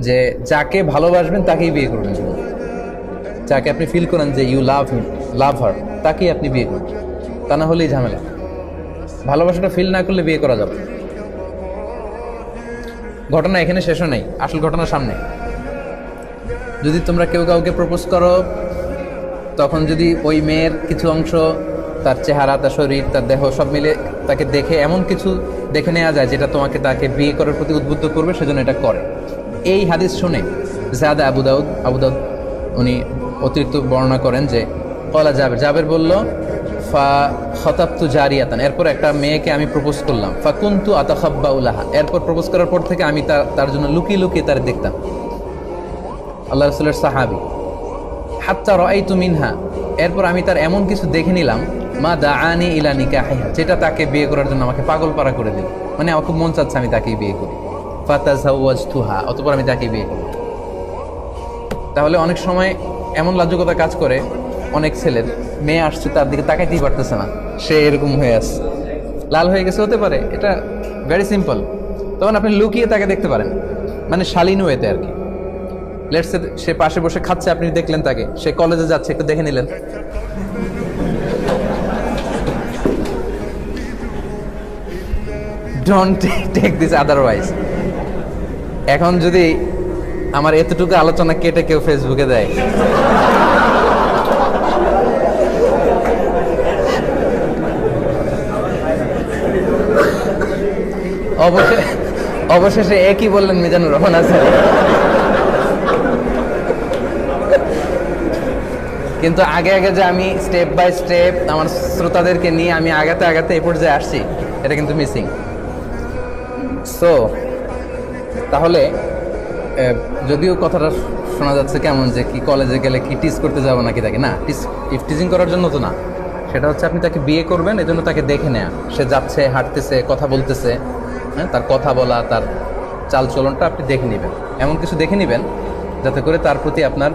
যে যাকে ভালোবাসবেন তাকেই বিয়ে করবেন, যাকে আপনি ফিল করেন যে ইউ লাভ হিম, লাভ হার, তাকেই আপনি বিয়ে করবেন, তা না হলেই ঝামেলা। ভালোবাসাটা ফিল না করলে বিয়ে করা যাবে। ঘটনা এখানে শেষও নেই, আসল ঘটনা সামনে। যদি তোমরা কেউ কাউকে প্রপোজ করো, তখন যদি ওই মেয়ের কিছু অংশ, তার চেহারা, তার শরীর, তার দেহ সব মিলে তাকে দেখে এমন কিছু দেখে নেওয়া যায় যেটা তোমাকে তাকে বিয়ে করার প্রতি উদ্বুদ্ধ করবে, সেজন্য এটা করে। এই হাদিস শুনে জাদা আবু দাউদ উনি অতিরিক্ত বর্ণনা করেন যে কলা জাবের বলল ফা খতাবতু জারিয়াতান, এরপর একটা মেয়েকে আমি প্রপোজ করলাম, ফা কুনতু আতাখাব্বা উলাহা, এরপর প্রপোজ করার পর থেকে আমি তার জন্য লুকিয়ে লুকিয়ে তার দেখতাম। আল্লাহ রাসূলের সাহাবী। হাত্তা রাআইতু মিনহা, এরপর আমি তার এমন কিছু দেখে নিলাম, মা দাআনি ইলা নিকাহিহা, যেটা তাকে বিয়ে করার জন্য আমাকে পাগল পারা করে দিল। মানে আমার খুব মন চাচ্ছে আমি তাকেই বিয়ে করি। ফাতাযাওয়াজতুহা, অতঃপর আমি তাকেই বিয়ে করি। তাহলে অনেক সময় এমন লাজুকতা কাজ করে অনেক ছেলের, মেয়ে আসছে তার দিকে তাকাইতেই পারতেছে না, সে এরকম হয়ে আসছে, লাল হয়ে গেছে, হতে পারে, এটা ভেরি সিম্পল। তখন আপনি লুকিয়ে তাকে দেখতে পারেন, মানে শালীন ওয়েতে আর কি। লেটস সে সে পাশে বসে খাচ্ছে, আপনি দেখলেন তাকে, সে কলেজে যাচ্ছে, একটু দেখে নিলেন। Don't take this otherwise. এখন যদি আমার এতটুকু আলোচনা কেটে কেউ ফেসবুকে দেয়, অবশেষে একই বললেন মিজানুর রহমান আছে। কিন্তু আগে আগে যে আমি স্টেপ বাই স্টেপ আমার শ্রোতাদেরকে নিয়ে আমি আগাতে আগাতে এই পর্যায়ে আসছি, এটা কিন্তু মিসিং। সো তাহলে যদিও কথাটা শোনা যাচ্ছে কেমন যে কি কলেজে গেলে কি টিজ করতে যাবো নাকি তাকে, না, টিজিং করার জন্য তো না, সেটা হচ্ছে আপনি তাকে বিয়ে করবেন, এজন্য তাকে দেখে নেয়া, সে যাচ্ছে, হাঁটতেছে, কথা বলতেছে, হ্যাঁ, তার কথা বলা, তার চাল চলনটা আপনি দেখে নেবেন, এমন কিছু দেখে নেবেন যাতে করে তার প্রতি আপনার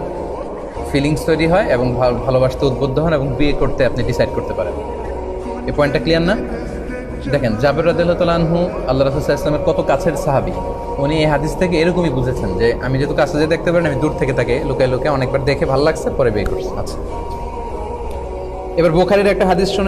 ফিলিংস তৈরি হয় এবং ভালোবাসতে উদ্বুদ্ধ হন এবং বিয়ে করতে আপনি ডিসাইড করতে পারেন। এই পয়েন্টটা ক্লিয়ার না? দেখেন, জাবের রাদিয়াল্লাহু তাআলা আনহু আল্লাহ রাসূল সাল্লাল্লাহু আলাইহি ওয়াসাল্লামের কত কাছের সাহাবী, উনি এই হাদিস থেকে এরকমই বুঝেছেন যে আমি যেহেতু কাছে যেয়ে দেখতে পারেন, আমি দূর থেকে তাকে লুকায় লুকায় অনেকবার দেখে ভালো লাগছে, পরে বিয়ে করছি। আচ্ছা, এবার বুখারীর একটা হাদিস শুনে